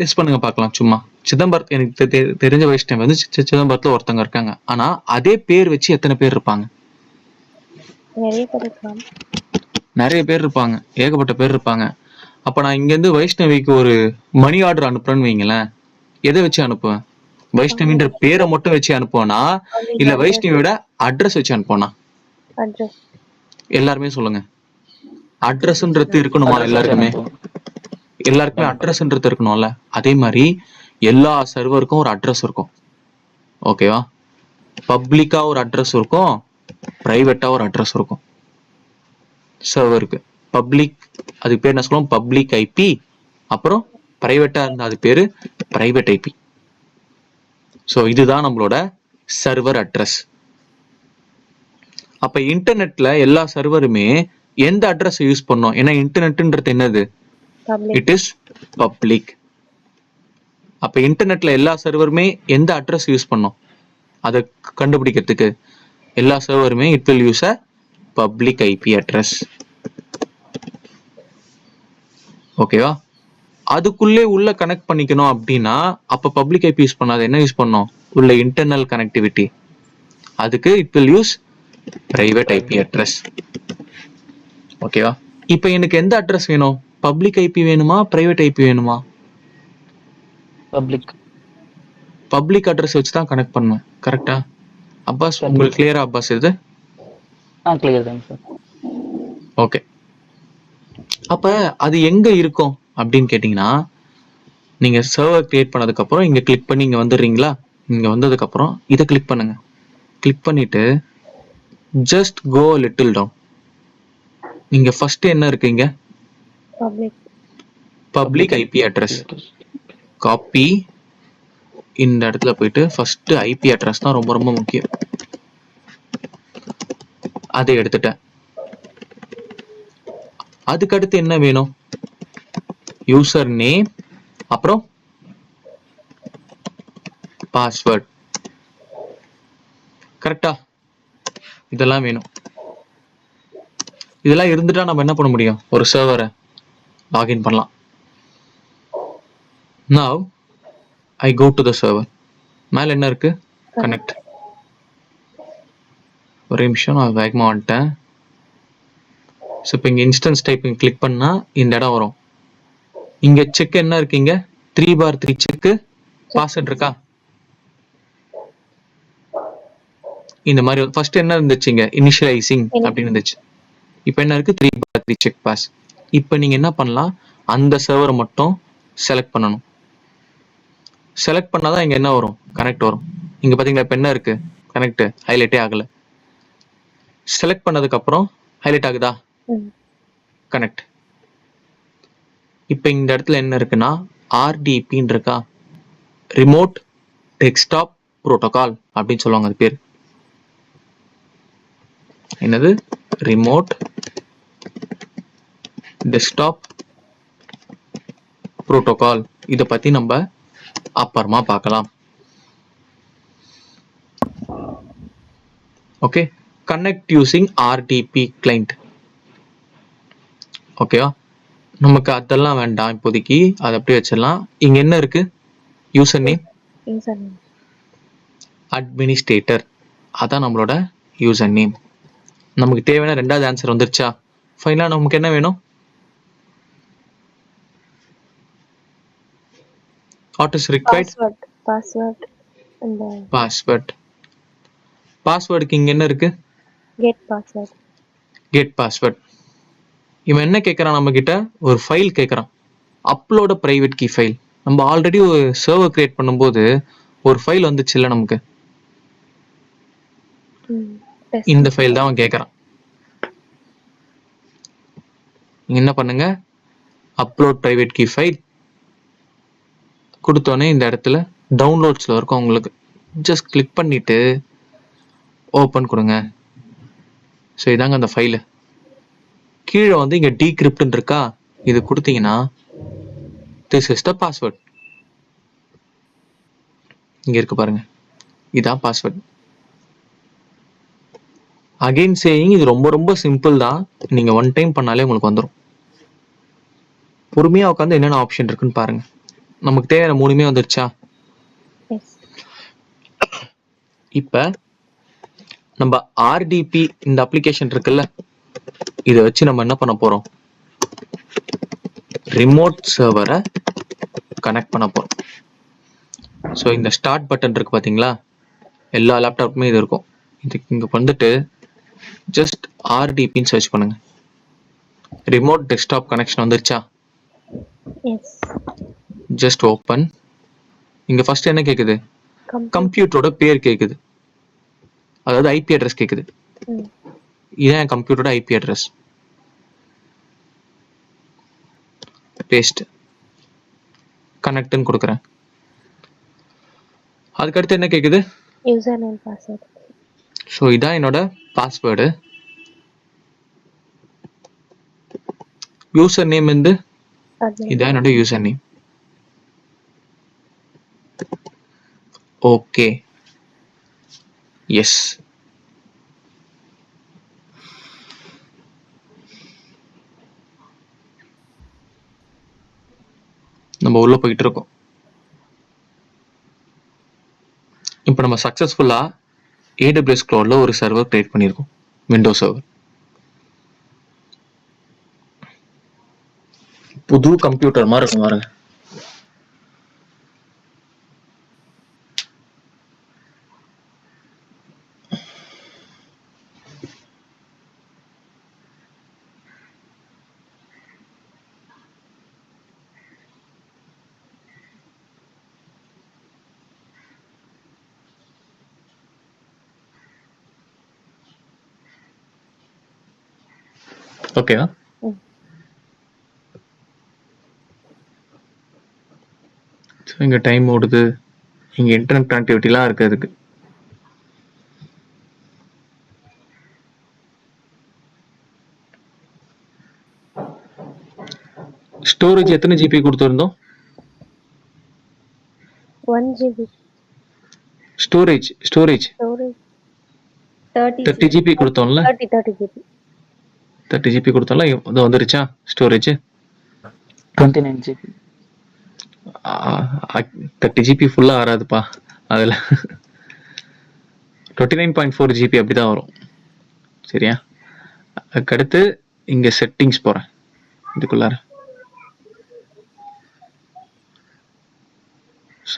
எஸ் பண்ணுங்க பார்க்கலாம். சும்மா சிதம்பரத்து எனக்கு தெரிஞ்ச வைஷ்ணவி வந்து சிதம்பரத்துல ஒருத்தவங்க இருக்காங்க. ஆனா அதே பேர் வச்சு எத்தனை பேர் இருப்பாங்க? நிறைய பேர் இருப்பாங்க, ஏகப்பட்ட பேர் இருப்பாங்க. அப்ப நான் இங்க இருந்து வைஷ்ணவிக்கு ஒரு மணி ஆர்டர் அனுப்புறேன்னு வைங்களேன், எதை வச்சு அனுப்புவேன்? வைஷ்ணவின்ற பேரை மட்டும் வச்சு அனுப்புவேனா, இல்ல வைஷ்ணவியோட அட்ரஸ் வச்சு அனுப்புவேனா? எல்லாருமே சொல்லுங்க. அட்ரஸ்ன்றது இருக்கணுமா? எல்லாருக்குமே அட்ரஸ்ன்றது இருக்கணும்ல. அதே மாதிரி எல்லா சர்வருக்கும் ஒரு அட்ரஸ் இருக்கும். ஓகேவா? பப்ளிக்கா ஒரு அட்ரஸ் இருக்கும், பிரைவேட்டா ஒரு அட்ரஸ் இருக்கும். சர்வருக்கு பப்ளிக், அதுக்கு பேர் என்ன சொல்லுவோம்? Public IP. அப்புறம் பிரைவேட்டா இருந்தா அது பேரு பிரைவேட் ஐபி. ஸோ இதுதான் நம்மளோட சர்வர் அட்ரஸ். அப்ப இன்டர்நெட்ல எல்லா சர்வருமே எந்த அட்ரஸ் யூஸ் பண்ணோம்? ஏன்னா இன்டர்நெட்ன்றது என்னது? It is public. அப்ப இன்டர்நெட்ல எல்லா சர்வருமே எந்த அட்ரஸ் யூஸ் பண்ணோம்? அதை கண்டுபிடிக்கிறதுக்கு எல்லா சர்வருமே it will use a public IP address. ஓகேவா? அதுக்குள்ளே உள்ள கனெக்ட் பண்ணிக்கணும் அப்படின்னா அப்ப பப்ளிக் ஐபி யூஸ் பண்ணாத என்ன யூஸ் பண்ணோம்? உள்ள இன்டர்னல் கனெக்டிவிட்டி. அதுக்கு it will use private IP address. ஓகேவா? இப்போ எனக்கு எந்த அட்ரஸ் வேணும்? பப்ளிக் ஐபி வேணுமா, பிரைவேட் ஐபி வேணுமா? பப்ளிக். பப்ளிக் அட்ரஸ் வச்சு தான் கனெக்ட் பண்ணுவேன். கரெக்டா? அப்பாஸ், உங்களுக்கு கிளியரா அப்பாஸ்? இது கிளியர் தாங்க சார். ஓகே. அப்ப அது எங்க இருக்கும் அப்படின்னு கேட்டீங்கன்னா, நீங்க சர்வர் கிரியேட் பண்ணதுக்கு அப்புறம் இங்க கிளிக் பண்ணி இங்க வந்துடுறீங்களா? இங்க வந்ததுக்கு அப்புறம் இதை கிளிக் பண்ணுங்க. கிளிக் பண்ணிட்டு ஜஸ்ட் கோ லிட்டில் டவுன். நீங்க ஃபர்ஸ்ட் என்ன இருக்கீங்க? Public IP address. காப்பி. இந்த இடத்துல போயிட்டு ஃபர்ஸ்ட் ஐபி அட்ரஸ் தான் ரொம்ப ரொம்ப முக்கியம். அதை எடுத்துட்டேன். அதுக்கு அடுத்து என்ன வேணும்? யூசர் நேம், அப்புறம் பாஸ்வேர்ட். கரெக்டா? இதெல்லாம் வேணும். இதெல்லாம் இருந்துட்டா நம்ம என்ன பண்ண முடியும்? ஒரு சர்வரை லாகின் பண்ணலாம். Now I go to the server. மேல என்ன இருக்கு? கனெக்ட். ஒரு நிமிஷம், நான் வேகமா வந்துட்டேன். ஸோ இப்போ இங்கே இன்ஸ்டன்ஸ் டைப்பிங் கிளிக் பண்ணா இந்த இடம் வரும். இங்க செக் என்ன இருக்கீங்க? 3x3 செக் பாஸ்வேர்ட் இருக்கா? இந்த மாதிரி ஃபர்ஸ்ட் என்ன இருந்துச்சுங்க? இனிஷியலைசிங் அப்படின்னு இருந்துச்சு. இப்போ என்ன இருக்கு? 3x3 check pass. இப்போ நீங்க என்ன பண்ணலாம்? அந்த சர்வரை மட்டும் செலக்ட் பண்ணணும். செலக்ட் பண்ணாதான் இங்க என்ன வரும்? கனெக்ட் வரும். இங்க பாத்தீங்களா இப்ப என்ன இருக்கு? கனெக்ட் ஹைலைட்டே ஆகல. செலக்ட் பண்ணதுக்கு அப்புறம் ஹைலைட் ஆகுதா? ம் கனெக்ட். இப்போ இந்த இடத்துல என்ன இருக்குன்னா ஆர்டிபின்னு இருக்கா, ரிமோட் டெஸ்க்டாப் புரோட்டோகால் அப்படின்னு சொல்லுவாங்க. அது பேர் என்னது? Remote desktop protocol. இதை பத்தி நம்ம அப்புறமா பார்க்கலாம். Okay, connect using RTB client. ஓகேவா, நமக்கு அதெல்லாம் வேண்டாம் இப்போதைக்கு, அதை அப்படியே வச்சிடலாம். இங்க என்ன இருக்கு? User name user name. Administrator, அதான் நம்மளோட யூசர் நேம். நமக்கு தேவையான ரெண்டாவது ஆன்சர் வந்துருச்சா? ஃபைனலாக நமக்கு என்ன வேணும்? What is required? பாஸ்வேர்ட் இந்த பாஸ்வேர்ட். பாஸ்வேர்டுக்கு இங்க என்ன இருக்கு? Get password. Get password. இவன் என்ன கேட்குறான் நம்ம கிட்ட? ஒரு ஃபைல் கேட்குறான், அப்லோட பிரைவேட் கீ ஃபைல். நம்ம ஆல்ரெடி ஒரு சர்வர் கிரியேட் பண்ணும்போது ஒரு ஃபைல் வந்துச்சு இல்லை நமக்கு, இந்த ஃபைல் தான் அவன் கேட்குறான். நீங்க என்ன பண்ணுங்க, அப்லோட் பிரைவேட் கீ ஃபைல் கொடுத்தோன்னே இந்த இடத்துல டவுன்லோட்ஸில் இருக்கும் உங்களுக்கு. ஜஸ்ட் கிளிக் பண்ணிட்டு ஓப்பன் கொடுங்க. ஸோ இதாங்க அந்த ஃபைலு. கீழே வந்து இங்கே டீக்ரிப்ட்னு இருக்கா, இது கொடுத்தீங்கன்னா திஸ் இஸ் த பாஸ்வேர்ட். இங்கே இருக்கு பாருங்க, இதான் பாஸ்வேர்ட். அகைன் சேயிங், இது ரொம்ப ரொம்ப சிம்பிள் தான். நீங்கள் ஒன் டைம் பண்ணாலே உங்களுக்கு வந்துடும். பொறுமையாக உட்காந்து என்னென்ன ஆப்ஷன் இருக்குன்னு பாருங்க. நமக்கு தேவையான மூணுமே வந்துருச்சா? இப்போ நம்ம ஆர்டிபி இந்த அப்ளிகேஷன் இருக்குல்ல, இதை வச்சு நம்ம என்ன பண்ண போறோம்? ரிமோட் சர்வரை கனெக்ட் பண்ண போறோம். ஸோ இந்த ஸ்டார்ட் பட்டன் இருக்கு பார்த்தீங்களா, எல்லா லேப்டாப்புமே இது இருக்கும். இதுக்கு இங்கே வந்துட்டு ஜஸ்ட் ஆர்டிபின்னு சர்ச் பண்ணுங்க. ரிமோட் டெஸ்க்டாப் கனெக்ஷன் வந்துருச்சா? Just open. இங்க ஃபர்ஸ்ட் என்ன கேக்குது? கம்ப்யூட்டரோட பேர் கேக்குது, அதாவது ஐபி அட்ரஸ் கேக்குது. இதான் கம்ப்யூட்டரோட ஐபி அட்ரஸ். பேஸ்ட், கனெக்ட்னு கொடுக்குறேன். அதுக்கடுத்து என்ன கேக்குது? User name password. ஸோ இதான் என்னோட பாஸ்வேர்டு. யூசர் நேம் வந்து இதான் என்னோட யூசர் நேம். Okay, S. நம்ம உள்ள போயிட்டு இருக்கோம். இப்போ நம்ம சக்சஸ்ஃபுல்லா AWS Cloudல ஒரு சர்வர் கிரியேட் பண்ணியிருக்கோம், விண்டோஸ் சர்வர். புது கம்ப்யூட்டர் மாதிரி இருக்கும் பாருங்க. ஓகேவா? இங்க டைம் ஓடுது, இங்க இன்டர்நெட் கனெக்டிவிட்டிலாம் இருக்கு. அதுக்கு ஸ்டோரேஜ் எத்தனை ஜிபி கொடுத்துருந்தோம்? 1 GB. ஸ்டோரேஜ் 30 ஜிபி கொடுத்தோம்ல, 30 GB. 30 ஜிபி கொடுத்தோம்ல, இது வந்துருச்சா ஸ்டோரேஜ்? 29 GB. 30 ஜிபி ஃபுல்லா வராதுப்பா, அதுல 29.4 ஜிபி அப்படிதான் வரும். சரியா? அதுக்கடுத்து இங்க செட்டிங்ஸ் போறேன். இதுக்குள்ளார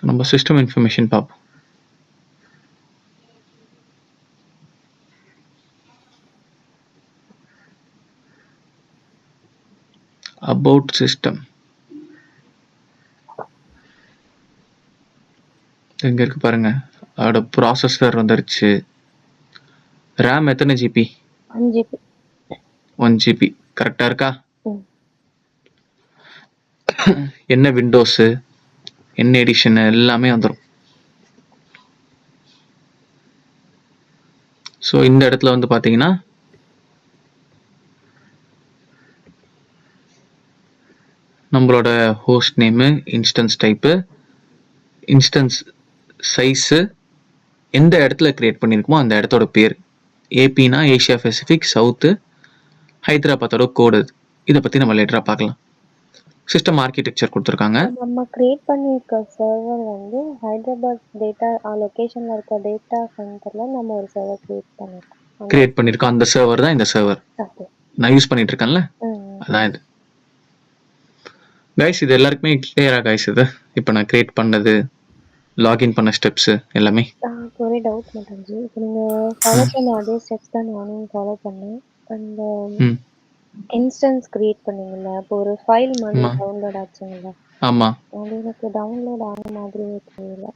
நம்ம சிஸ்டம் இன்ஃபர்மேஷன் பார்ப்போம். அபவுட் சிஸ்டம் எங்க இருக்கு பாருங்க. அதோட ப்ராசஸர் வந்துருச்சு. ரேம் எத்தனை ஜிபி? 1 GB. 1 ஜிபி. கரெக்டா இருக்கா? ம். என்ன விண்டோஸ், என்ன எடிஷன் எல்லாமே வந்துடும். ஸோ இந்த இடத்துல வந்து பார்த்தீங்கன்னா நம்மளோட host name, instance type, instance size, எந்த இடத்துல கிரியேட் பண்ணியிருக்குமோ அந்த இடத்தோட பேர். ஏபினா ஏஷியா பசிபிக், சவுத்து, ஹைதராபாத்தோட கோடு. இதை பற்றி நம்ம லேட்டராக பார்க்கலாம். சிஸ்டம் ஆர்கிடெக்சர் கொடுத்துருக்காங்க. நம்ம கிரியேட் பண்ணியிருக்க சர்வர் வந்து ஹைதராபாத் டேட்டா லொகேஷன்ல இருக்க டேட்டா சென்டர்ல நம்ம ஒரு சர்வர் கிரியேட் பண்ணியிருக்கோம். அந்த சர்வர் தான் இந்த சர்வர் ஓகே. நான் யூஸ் பண்ணிட்டு இருக்கேன்ல, அதான் இது. கைஸ் இது எல்லாருக்குமே கிளியரா கைஸ்? இது இப்போ நான் கிரியேட் பண்ணது, லாகின் பண்ண ஸ்டெப்ஸ் எல்லாமே. ஒரே டவுட் மட்டும் இருந்துச்சு. இப்போ நீங்கள் ஃபாலோ பண்ண அதே ஸ்டெப்ஸ் தான் நானும் ஃபாலோ பண்ணேன். அந்த ம் இன்ஸ்டன்ஸ் கிரியேட் பண்ணீங்கல்ல, அப்போ ஒரு ஃபைல் மாதிரி ஆமா. டவுன்லோட் ஆச்சுங்களா? ஆமாம், அது எனக்கு டவுன்லோட் ஆன மாதிரியே தெரியல.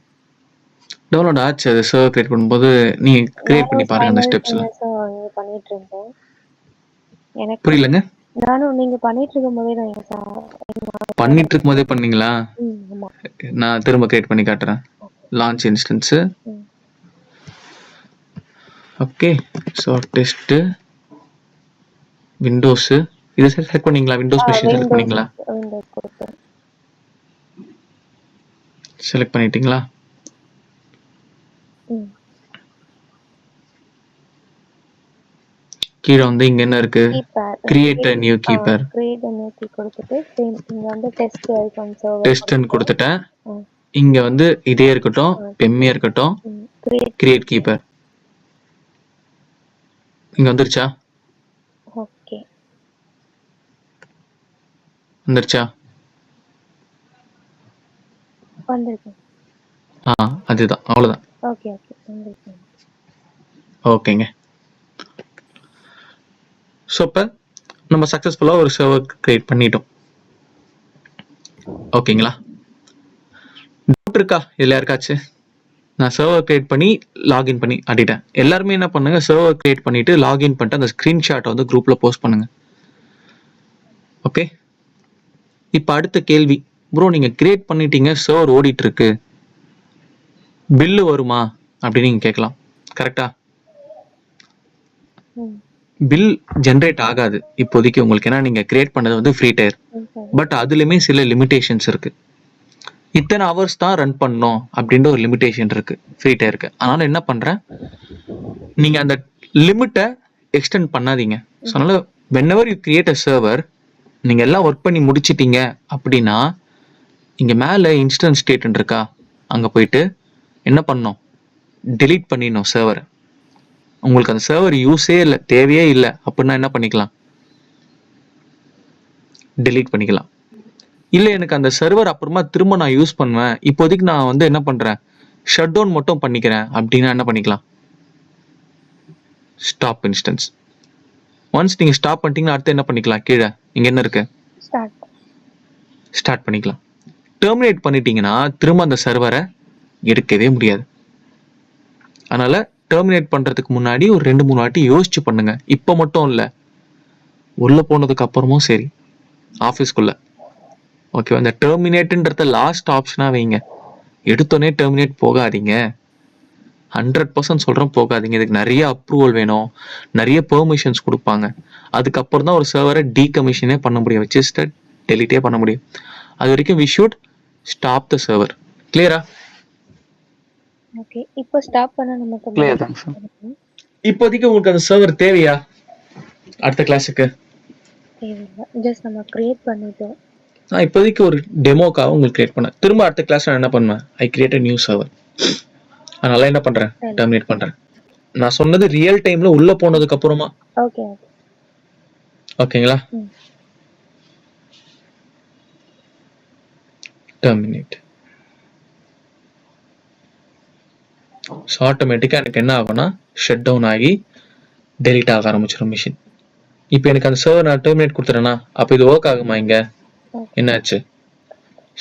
டவுன்லோட் ஆச்சு. அது சர்வர் கிரியேட் பண்ணும்போது நீங்கள் கிரியேட் பண்ணி பாருங்க அந்த ஸ்டெப்ஸ்லாம். நீங்க பண்ணிட்டு இருந்தேன். எனக்கு புரியலங்க? நானும் நீங்க பண்ணிட்டு இருக்கும் போதே நான் பண்ணிட்டு இருக்கும் போதே பண்ணீங்களா? ஆமா. நான் திரும்ப கிரியேட் பண்ணி காட்டுறேன். Launch instance. ம். Okay, so test, windows. இதை செலக்ட் பண்ணீங்களா? விண்டோஸ் மிஷின் செலக்ட் பண்ணீங்களா? விண்டோஸ் கொடுத்தேன். செலக்ட் பண்ணிட்டீங்களா? ம். கீழே வந்து இங்க என்ன இருக்கு? Keypad create a new key pair. கிரியேட் a new key கொடுத்துட்டு சேம் இங்க வந்து டெஸ்ட் ஐகான் சர்வர் டெஸ்ட்னு கொடுத்துட்டேன். ம். இங்க வந்து இதே இருக்கட்டும், பெம்மே இருக்கட்டும், கிரியேட். Create keeper. இங்க வந்துருச்சா? ஓகே. வந்துருச்சா? வந்திருக்கு. அதுதான், அவ்வளவுதான். ஓகே ஓகே வந்திருக்கு. ஓகேங்க. ஸோ இப்போ நம்ம சக்ஸஸ்ஃபுல்லாக ஒரு சர்வர் கிரியேட் பண்ணிட்டோம். ஓகேங்களா? டவுட் இருக்கா இதில் யாருக்காச்சு? நான் சர்வர் கிரியேட் பண்ணி லாகின் பண்ணி ஆடிட்டேன். எல்லாருமே என்ன பண்ணுங்க, சர்வர் கிரியேட் பண்ணிட்டு லாகின் பண்ணிட்டு அந்த ஸ்க்ரீன்ஷாட்டை வந்து குரூப்பில் போஸ்ட் பண்ணுங்க. ஓகே, இப்போ அடுத்த கேள்வி, ப்ரோ நீங்கள் கிரியேட் பண்ணிட்டீங்க, சர்வர் ஓடிட்டு இருக்கு, பில்லு வருமா அப்படின்னு நீங்கள் கேட்கலாம். கரெக்டா? ம். பில் ஜென்ரேட் ஆகாது இப்போதைக்கு உங்களுக்கு, ஏன்னா நீங்கள் கிரியேட் பண்ணது வந்து ஃப்ரீ டயர். ஓகே. பட் அதுலேயுமே சில லிமிடேஷன்ஸ் இருக்கு. இத்தனை ஹவர்ஸ் தான் ரன் பண்ணணும் அப்படின்ற ஒரு லிமிடேஷன் இருக்கு ஃப்ரீ டயருக்கு. அதனால என்ன பண்றேன், நீங்க அந்த லிமிட்டை எக்ஸ்டெண்ட் பண்ணாதீங்க. ஸோ அதனால whenever you create a server, நீங்க எல்லாம் ஒர்க் பண்ணி முடிச்சிட்டீங்க அப்படின்னா இங்க மேல இன்ஸ்டன்ஸ் ஸ்டேட் இருக்கா, அங்க போயிட்டு என்ன பண்ணணும், delete பண்ணிடணும் சர்வரை. உங்களுக்கு அந்த சர்வர் யூஸே இல்லை, தேவையே இல்லை அப்படின்னா என்ன பண்ணிக்கலாம், delete பண்ணிக்கலாம். இல்லை எனக்கு அந்த சர்வர் அப்புறமா திரும்ப நான் யூஸ் பண்ணுவேன், இப்போதைக்கு நான் வந்து என்ன பண்றேன், ஷட் டவுன் மட்டும் பண்ணிக்கிறேன் அப்படின்னா என்ன பண்ணிக்கலாம், ஸ்டாப் இன்ஸ்டன்ஸ். ஒன்ஸ் நீங்க ஸ்டாப் பண்ணிட்டீங்கன்னா அடுத்து என்ன பண்ணிக்கலாம், கீழே இங்க என்ன இருக்கு, ஸ்டார்ட் பண்ணிக்கலாம். டெர்மினேட் பண்ணிட்டீங்கன்னா திரும்ப அந்த சர்வரை எடுக்கவே முடியாது. அதனால டெர்மினேட் பண்றதுக்கு முன்னாடி ஒரு 2-3 வாட்டி யோசிச்சு பண்ணுங்க. இப்போ மட்டும் இல்லை, உள்ள போனதுக்கு அப்புறமும் சரி, ஆஃபீஸ்க்குள்ள. ஓகேவா? இந்த டெர்மினேட்ன்றத லாஸ்ட் ஆப்ஷனா வைங்க. எடுத்தோடனே டெர்மினேட் போகாதீங்க. 100% சொல்றேன், போகாதீங்க. இதுக்கு நிறைய அப்ரூவல் வேணும், நிறைய பெர்மிஷன்ஸ் கொடுப்பாங்க. அதுக்கப்புறம் தான் ஒரு சர்வரை டீகமிஷனே பண்ண முடியும், வச்சு டெலிட்டே பண்ண முடியும். அது வரைக்கும் we should stop the server. கிளியரா? ஓகே. இப்போ ஸ்டாப் பண்ணா நமக்கு கிளியர் தாங்க சார். இப்போதைக்கு உங்களுக்கு அந்த சர்வர் தேவையா? அடுத்த கிளாஸுக்கு தேவையில்லை, ஜஸ்ட் நம்ம கிரியேட் பண்ணிட்டோம். நான் இப்போதைக்கு ஒரு டெமோக்காக உங்களுக்கு கிரியேட் பண்ணேன். திரும்ப அடுத்த கிளாஸ் நான் என்ன பண்ணுவேன், ஐ கிரியேட் a நியூ சர்வர். அதனால என்ன பண்றேன், டெர்மினேட் பண்றேன். நான் சொன்னது ரியல் டைம்ல உள்ள போனதுக்கு அப்புறமா. Okay okay. ஓகேங்களா? ம். டெர்மினேட். ஸோ ஆட்டோமேட்டிக்காக எனக்கு என்ன ஆகும்னா ஷட் டவுன் ஆகி டெலிட் ஆக ஆரம்பிச்சிடும் மிஷின். இப்போ எனக்கு அந்த சர்வர் நான் டெர்மினேட் கொடுத்துறேன்னா அப்போ இது ஒர்க் ஆகுமா? இங்க என்னாச்சு,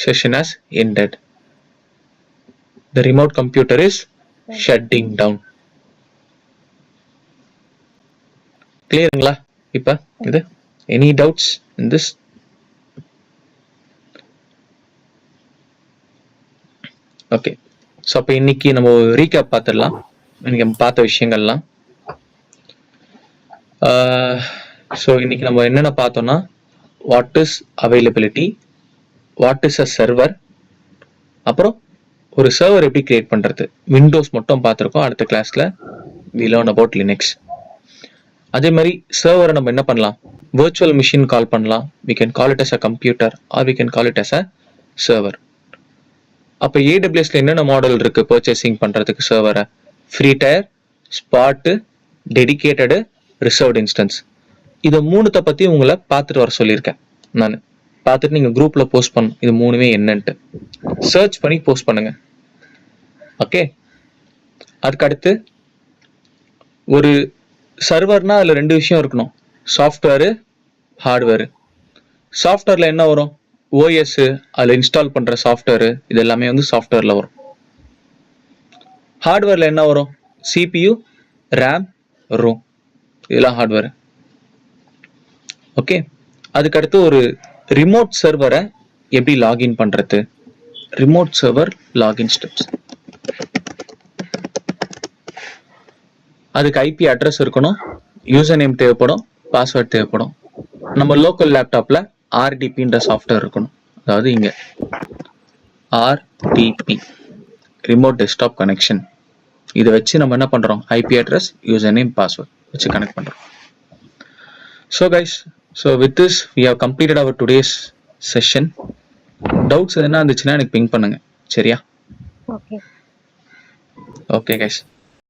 session has ended, the remote computer is shutting down. கிளியருங்களா? இப்போ இது Any doubts in this? Okay, so அப்போ இன்னைக்கு நம்ம ரீகேப் பார்த்துடலாம். இன்னைக்கு நம்ம பார்த்த விஷயங்கள்லாம். ஸோ இன்னைக்கு நம்ம என்னென்ன பார்த்தோம்னா, what is availability, what is a server, அப்புறம் ஒரு சர்வர் எப்படி கிரியேட் பண்ணுறது, விண்டோஸ் மட்டும் பார்த்துருக்கோம். அடுத்த கிளாஸில் we learn about Linux. அதே மாதிரி சர்வரை நம்ம என்ன பண்ணலாம், virtual machine கால் பண்ணலாம். we can call it as a computer or we can call it as a server. அப்போ ஏடபிள்யூஎஸ்ல என்னென்ன மாடல் இருக்கு பர்ச்சேசிங் பண்றதுக்கு சர்வரை? Free tier, spot, dedicated, reserved instance. இதை மூணுத்தை பத்தி உங்களை பார்த்துட்டு வர சொல்லியிருக்கேன். நான் பார்த்துட்டு நீங்க குரூப்ல போஸ்ட் பண்ணணும் இது மூணுமே என்னன்ட்டு சர்ச் பண்ணி போஸ்ட் பண்ணுங்க. ஓகே, அதுக்கு அடுத்து ஒரு சர்வர்னா அதுல ரெண்டு விஷயம் இருக்கணும், சாஃப்ட்வேரு, ஹார்ட்வேரு. சாஃப்ட்வேர்ல என்ன வரும், ஓஎஸ், அதில் இன்ஸ்டால் பண்ணுற சாஃப்ட்வேரு, இது எல்லாமே வந்து சாஃப்ட்வேரில் வரும். ஹார்ட்வேரில் என்ன வரும், சிபியு, ரேம், ரோம், இதெல்லாம் ஹார்ட்வேர். ஓகே, அதுக்கடுத்து ஒரு ரிமோட் சர்வரை எப்படி லாகின் பண்ணுறது, ரிமோட் சர்வர் லாகின் ஸ்டெப்ஸ். அதுக்கு ஐபி அட்ரஸ் இருக்கணும், யூசர் நேம் தேவைப்படும், பாஸ்வேர்ட் தேவைப்படும். நம்ம லோக்கல் லேப்டாப்பில் ஆர்டிபின்ற சாஃப்ட்வேர் இருக்கணும். அதாவது இங்க ஆர்டிபி, ரிமோட் டெஸ்க்டாப் கனெக்ஷன். இதை வச்சு நம்ம என்ன பண்றோம், IP address, user name, password வச்சு கனெக்ட் பண்றோம். So guys, so with this we have completed our today's session. Doubts எதுனா இருந்துச்சுன்னா எனக்கு பிங் பண்ணுங்க, சரியா? Okay okay guys.